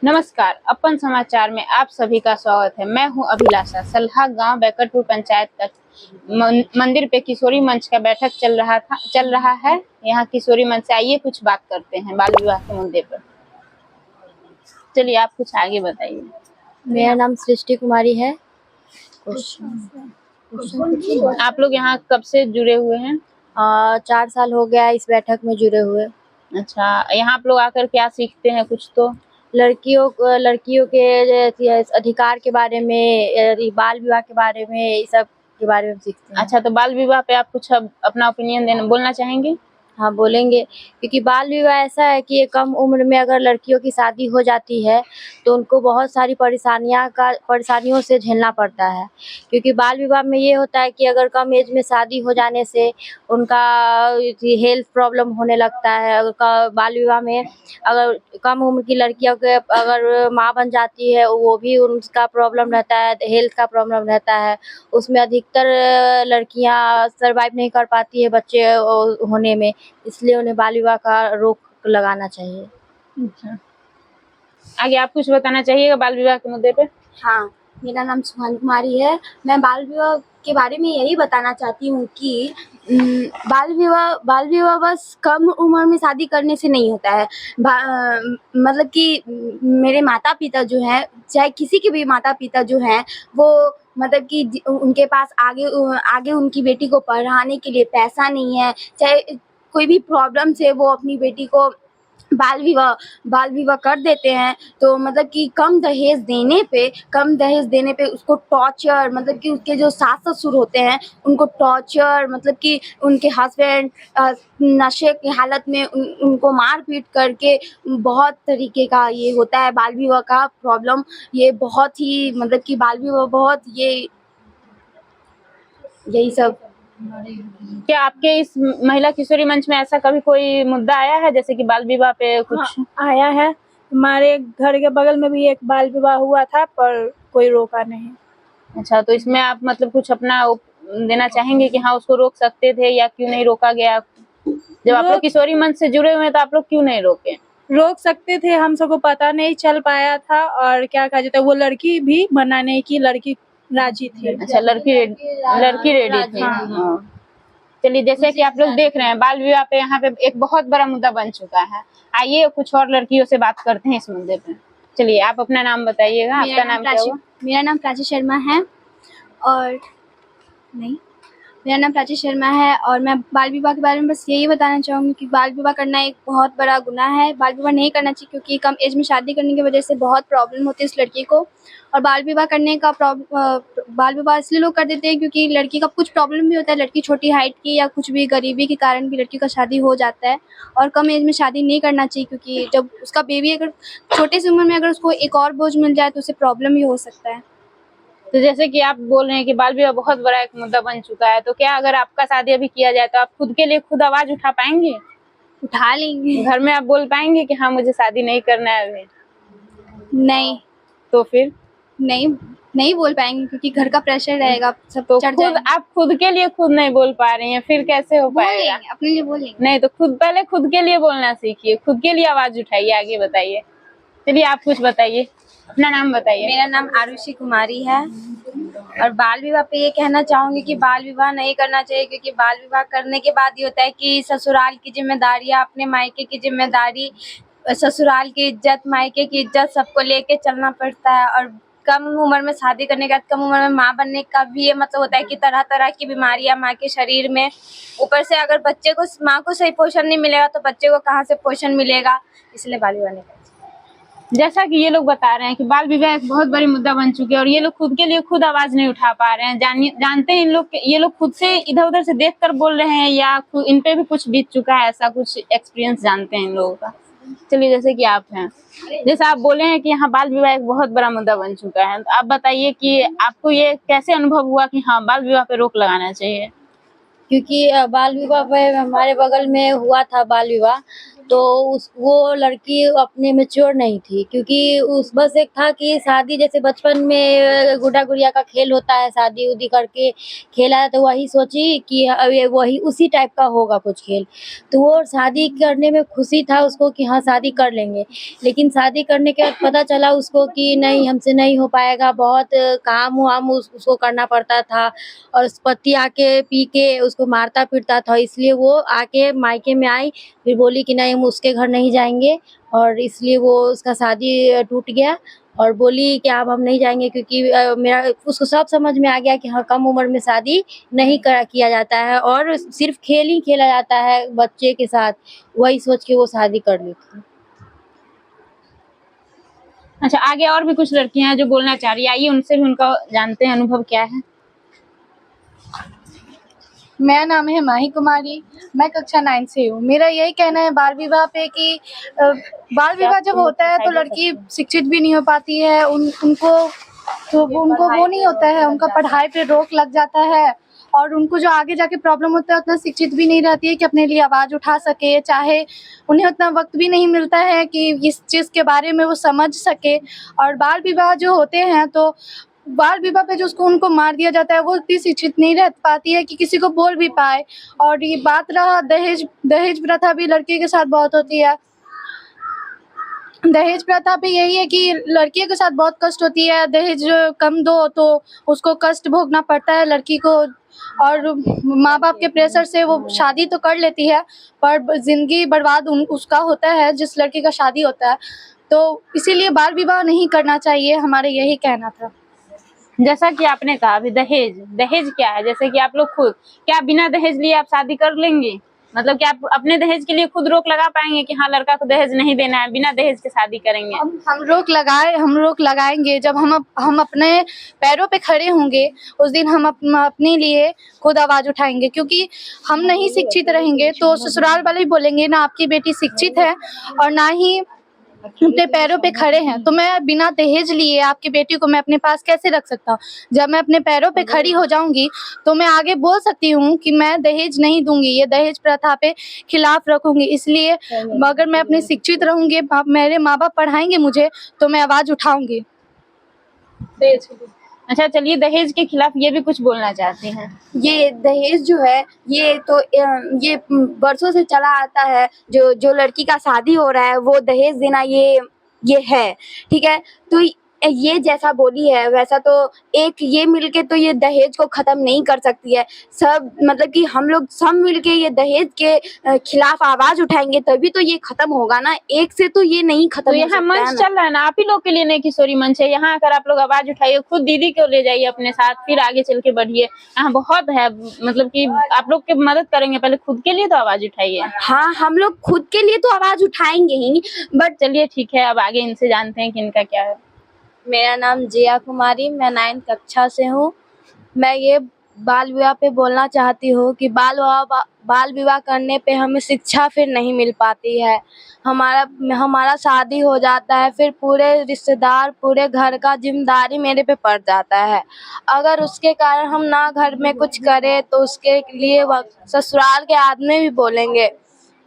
नमस्कार, अपन समाचार में आप सभी का स्वागत है। मैं हूं अभिलाषा। सलहा गांव बैकटपुर पंचायत तक मंदिर पे किशोरी मंच का बैठक चल रहा है। यहां किशोरी मंच से आइए कुछ बात करते हैं बाल विवाह के मुद्दे पर। चलिए आप कुछ आगे बताइए। मेरा नाम सृष्टि कुमारी है। आप लोग यहाँ कब से जुड़े हुए हैं? 4 साल हो गया इस बैठक में जुड़े हुए। अच्छा, यहाँ आप लोग आकर क्या सीखते हैं? कुछ तो लड़कियों के अधिकार के बारे में, बाल विवाह के बारे में, ये सब के बारे में सीखते हैं। अच्छा, तो बाल विवाह पे आप कुछ अपना ओपिनियन बोलना चाहेंगे? हाँ, बोलेंगे। क्योंकि बाल विवाह ऐसा है कि ये कम उम्र में अगर लड़कियों की शादी हो जाती है तो उनको बहुत सारी परेशानियों से झेलना पड़ता है। क्योंकि बाल विवाह में ये होता है कि अगर कम एज में शादी हो जाने से उनका हेल्थ प्रॉब्लम होने लगता है। अगर बाल विवाह में अगर कम उम्र की लड़कियों के अगर माँ बन जाती है, वो भी उनका प्रॉब्लम रहता है, हेल्थ का प्रॉब्लम रहता है। उसमें अधिकतर लड़कियां सर्वाइव नहीं कर पाती है बच्चे होने में, इसलिए उन्हें बाल विवाह का रोक लगाना चाहिए। अच्छा, आगे आप कुछ बताना चाहिएगा बाल विवाह के मुद्दे पे? हाँ, मेरा नाम सुहानी कुमारी है। मैं बाल विवाह के बारे में यही बताना चाहती हूँ कि बाल विवाह बस कम उम्र में शादी करने से नहीं होता है। मतलब कि मेरे माता पिता जो हैं, चाहे किसी के भी माता पिता जो हैं, वो मतलब कि उनके पास आगे उनकी बेटी को पढ़ाने के लिए पैसा नहीं है, चाहे कोई भी प्रॉब्लम से वो अपनी बेटी को बाल विवाह कर देते हैं। तो मतलब कि कम दहेज देने पे उसको टॉर्चर, मतलब कि उसके जो सास-ससुर होते हैं उनको टॉर्चर, मतलब कि उनके हस्बैंड नशे की हालत में उनको मार-पीट करके बहुत तरीके का ये होता है बाल विवाह का प्रॉब्लम। ये बहुत ही मतलब कि बाल विवाह बहुत यही सब। क्या आपके इस महिला किशोरी मंच में ऐसा कभी कोई मुद्दा आया है जैसे कि बाल विवाह पे कुछ? हाँ, आया है। हमारे घर के बगल में भी एक बाल विवाह हुआ था, पर कोई रोका नहीं। अच्छा, तो इसमें आप मतलब कुछ अपना देना चाहेंगे कि हाँ उसको रोक सकते थे या क्यों नहीं रोका गया? जब आप लोग किशोरी मंच से जुड़े हुए हैं तो आप लोग क्यों नहीं रोके? रोक सकते थे, हम सबको पता नहीं चल पाया था। और क्या कहा जाता है, वो लड़की भी बनाने की लड़की राजी थी। अच्छा, लड़की रेडी थी। हाँ। चलिए, जैसे कि आप लोग देख रहे हैं बाल विवाह पे यहाँ पे एक बहुत बड़ा मुद्दा बन चुका है। आइए कुछ और लड़कियों से बात करते हैं इस मुद्दे पे। चलिए, आप अपना नाम बताइएगा। आपका नाम क्या हुआ? मेरा नाम प्राची शर्मा है और मेरा नाम प्राची शर्मा है और मैं बाल विवाह के बारे में बस यही बताना चाहूँगी कि बाल विवाह करना एक बहुत बड़ा गुनाह है। बाल विवाह नहीं करना चाहिए क्योंकि कम एज में शादी करने की वजह से बहुत प्रॉब्लम होती है इस लड़की को। और बाल विवाह इसलिए लोग कर देते हैं क्योंकि लड़की का कुछ प्रॉब्लम भी होता है, लड़की छोटी हाइट की या कुछ भी गरीबी के कारण भी लड़की का शादी हो जाता है। और कम एज में शादी नहीं करना चाहिए क्योंकि जब उसका बेबी अगर छोटे सी उम्र में अगर उसको एक और बोझ मिल जाए तो उसे प्रॉब्लम भी हो सकता है। तो जैसे कि आप बोल रहे हैं कि बाल विवाह बहुत बड़ा एक मुद्दा बन चुका है, तो क्या अगर आपका शादी अभी किया जाए तो आप खुद के लिए खुद आवाज उठा पाएंगे? उठा लेंगे। घर में आप बोल पाएंगे कि हाँ मुझे शादी नहीं करना है अभी? नहीं, तो फिर नहीं बोल पाएंगे क्योंकि घर का प्रेशर रहेगा, सब तो चढ़ खुद जाएगा। आप खुद के लिए खुद नहीं बोल पा रही हैं, फिर कैसे हो पाएगा? बोलेंगे, अपने लिए बोलेंगे। नहीं तो पहले खुद के लिए बोलना सीखिए, खुद के लिए आवाज उठाइए। आगे बताइए। चलिए आप कुछ बताइए, अपना नाम बताइए। मेरा नाम आरुषि कुमारी है और बाल विवाह पे ये कहना चाहूंगी कि बाल विवाह नहीं करना चाहिए क्योंकि बाल विवाह करने के बाद ये होता है कि ससुराल की जिम्मेदारी, अपने मायके की जिम्मेदारी, ससुराल की इज्जत, मायके की इज्जत सबको लेके चलना पड़ता है। और कम उम्र में शादी करने के बाद कम उम्र में माँ बनने का भी ये मतलब होता है कि तरह तरह की बीमारियां माँ के शरीर में। ऊपर से अगर बच्चे को माँ को सही पोषण नहीं मिलेगा तो बच्चे को कहाँ से पोषण मिलेगा, इसलिए बाल विवाह नहीं करना। जैसा कि ये लोग बता रहे हैं कि बाल विवाह एक बहुत बड़ी मुद्दा बन चुकी है और ये लोग खुद के लिए खुद आवाज नहीं उठा पा रहे हैं। जानते हैं ये लोग खुद से इधर उधर से देख कर बोल रहे हैं या इन पे भी कुछ बीत चुका है, ऐसा कुछ एक्सपीरियंस जानते हैं इन लोगों का? चलिए, जैसे कि आप हैं, जैसे आप बोले हैं कि यहाँ बाल विवाह एक बहुत बड़ा मुद्दा बन चुका है, तो आप बताइए कि आपको ये कैसे अनुभव हुआ कि हाँ बाल विवाह पे रोक लगाना चाहिए? क्योंकि बाल विवाह पे हमारे बगल में हुआ था बाल विवाह, तो वो लड़की अपने मैच्योर नहीं थी, क्योंकि उस बस एक था कि शादी जैसे बचपन में गुड्डा गुड़िया का खेल होता है, शादी उदी करके खेला, तो वही सोची कि अब ये वही उसी टाइप का होगा कुछ खेल। तो वो शादी करने में खुशी था उसको कि हाँ शादी कर लेंगे, लेकिन शादी करने के बाद पता चला उसको कि नहीं, हमसे नहीं हो पाएगा, बहुत काम वाम उसको करना पड़ता था, और पति आके पी के उसको मारता पीटता था। इसलिए वो आके मायके में आई, फिर बोली कि नहीं हम उसके घर नहीं जाएंगे, और इसलिए वो उसका शादी टूट गया। और बोली कि अब हम नहीं जाएंगे, क्योंकि मेरा उसको सब समझ में आ गया कि हाँ कम उम्र में शादी नहीं किया जाता है, और सिर्फ खेल ही खेला जाता है बच्चे के साथ। वही सोच के वो शादी कर ली थी। अच्छा, आगे और भी कुछ लड़कियां हैं जो बोलना चाह रही है, आइए उनसे भी उनका जानते हैं अनुभव क्या है। मेरा नाम है माही कुमारी, मैं कक्षा 9 से हूँ। मेरा यही कहना है बाल विवाह पे कि बाल विवाह जब होता है तो लड़की शिक्षित भी नहीं हो पाती है, उनको वो नहीं होता है, उनका पढ़ाई पे रोक लग जाता है, और उनको जो आगे जाके प्रॉब्लम होता है उतना शिक्षित भी नहीं रहती है कि अपने लिए आवाज़ उठा सके, चाहे उन्हें उतना वक्त भी नहीं मिलता है कि इस चीज़ के बारे में वो समझ सके। और बाल विवाह जो होते हैं तो बाल विवाह पे जो उसको उनको मार दिया जाता है, वो इतनी शिक्षित नहीं रह पाती है कि किसी को बोल भी पाए। और ये बात रहा दहेज प्रथा भी लड़की के साथ बहुत होती है। दहेज प्रथा भी यही है कि लड़कियों के साथ बहुत कष्ट होती है, दहेज कम दो तो उसको कष्ट भोगना पड़ता है लड़की को, और माँ बाप के प्रेशर से वो शादी तो कर लेती है पर ज़िंदगी बर्बाद उसका होता है जिस लड़की का शादी होता है। तो इसीलिए बाल विवाह नहीं करना चाहिए, हमारे यही कहना था। जैसा कि आपने कहा अभी दहेज क्या है, जैसे कि आप लोग खुद क्या बिना दहेज लिए आप शादी कर लेंगे? मतलब कि आप अपने दहेज के लिए खुद रोक लगा पाएंगे कि हाँ लड़का को दहेज नहीं देना है, बिना दहेज के शादी करेंगे? हम रोक लगाएंगे जब हम अपने पैरों पे खड़े होंगे, उस दिन हम अपने लिए खुद आवाज़ उठाएंगे। क्योंकि हम नहीं शिक्षित रहेंगे तो ससुराल वाले ही बोलेंगे ना आपकी बेटी शिक्षित है और ना ही अपने पैरों पे खड़े हैं, तो मैं बिना दहेज लिए आपकी बेटी को मैं अपने पास कैसे रख सकता हूँ? जब मैं अपने पैरों पे खड़ी हो जाऊंगी तो मैं आगे बोल सकती हूँ कि मैं दहेज नहीं दूंगी, ये दहेज प्रथा पे खिलाफ रखूंगी। इसलिए अगर मैं अपनी शिक्षित रहूंगी, मेरे माँ बाप पढ़ाएंगे मुझे, तो मैं आवाज़ उठाऊंगी। अच्छा चलिए, दहेज के खिलाफ ये भी कुछ बोलना चाहते हैं। ये दहेज जो है ये तो ये बरसों से चला आता है। जो लड़की का शादी हो रहा है वो दहेज देना ये है, ठीक है। तो ये जैसा बोली है वैसा तो एक ये मिलके तो ये दहेज को खत्म नहीं कर सकती है। सब मतलब कि हम लोग सब मिलके ये दहेज के खिलाफ आवाज उठाएंगे तभी तो ये खत्म होगा ना, एक से तो ये नहीं खत्म तो हो यहाँ सकता है मंच ना। चल रहा है ना, आप ही लोग के लिए नहीं किशोरी मंच है, यहाँ आकर आप लोग आवाज उठाइए, खुद दीदी को ले जाइए अपने साथ, फिर आगे चल के बढ़िए। यहाँ बहुत है, मतलब कि आप लोग की मदद करेंगे, पहले खुद के लिए तो आवाज उठाइए। हाँ, हम लोग खुद के लिए तो आवाज उठाएंगे ही, बट चलिए ठीक है, अब आगे इनसे जानते हैं कि इनका क्या है। मेरा नाम जिया कुमारी, मैं 9th कक्षा से हूँ। मैं ये बाल विवाह पे बोलना चाहती हूँ कि बाल विवाह करने पे हमें शिक्षा फिर नहीं मिल पाती है। हमारा शादी हो जाता है, फिर पूरे रिश्तेदार पूरे घर का जिम्मेदारी मेरे पे पड़ जाता है। अगर उसके कारण हम ना घर में कुछ करें तो उसके लिए ससुराल के आदमी भी बोलेंगे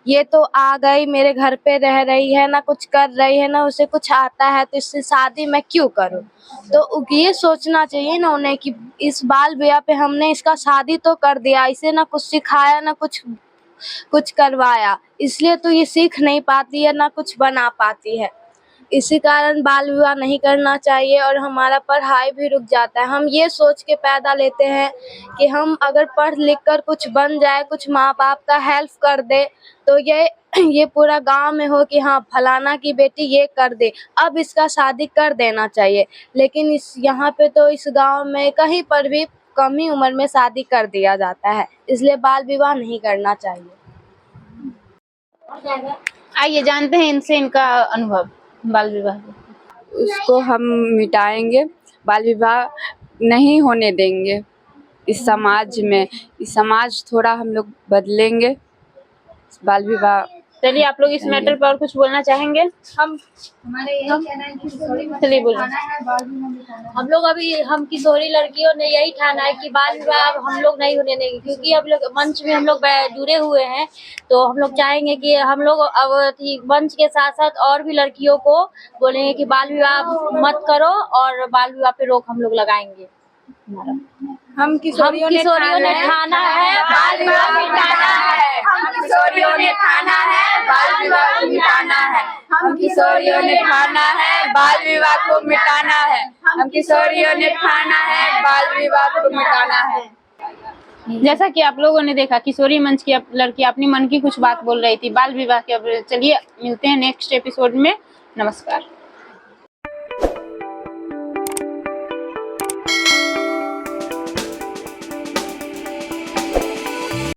ये तो आ गई मेरे घर पे रह रही है, ना कुछ कर रही है, ना उसे कुछ आता है, तो इससे शादी मैं क्यों करूं। तो ये सोचना चाहिए ना उन्हें कि इस बाल विवाह पे हमने इसका शादी तो कर दिया, इसे ना कुछ सिखाया ना कुछ करवाया, इसलिए तो ये सीख नहीं पाती है ना कुछ बना पाती है। इसी कारण बाल विवाह नहीं करना चाहिए और हमारा पढ़ाई भी रुक जाता है। हम ये सोच के पैदा लेते हैं कि हम अगर पढ़ लिख कर कुछ बन जाए, कुछ माँ बाप का हेल्प कर दे, तो ये पूरा गांव में हो कि हाँ फलाना की बेटी ये कर दे, अब इसका शादी कर देना चाहिए। लेकिन यहाँ पे तो इस गांव में कहीं पर भी कम ही उम्र में शादी कर दिया जाता है, इसलिए बाल विवाह नहीं करना चाहिए। आइए जानते हैं इनसे इनका अनुभव बाल विवाह। उसको हम मिटाएंगे, बाल विवाह नहीं होने देंगे इस समाज में। इस समाज थोड़ा हम लोग बदलेंगे, बाल विवाह चलिए, आप लोग इस मैटर पर और कुछ बोलना चाहेंगे? चलिए बोलिए। हम लोग अभी हम किशोरी लड़कियों ने यही ठाना है कि बाल विवाह अब हम लोग नहीं होने देंगे, क्योंकि अब लोग मंच में हम लोग जुड़े हुए हैं, तो हम लोग चाहेंगे कि हम लोग अब मंच के साथ साथ और भी लड़कियों को बोलेंगे कि बाल विवाह मत करो और बाल विवाह पे रोक हम लोग लगाएंगे। हम किशोरियों ने ठाना है बाल विवाह मिटाना है। हम किशोरियों ने ठाना है बाल विवाह मिटाना है। हम किशोरियों ने ठाना है बाल विवाह को मिटाना है। हम किशोरियों ने ठाना है बाल विवाह को मिटाना है। जैसा कि आप लोगों ने देखा, किशोरी मंच की लड़की अपनी मन की कुछ बात बोल रही थी बाल विवाह के। अब चलिए मिलते हैं नेक्स्ट एपिसोड में। नमस्कार।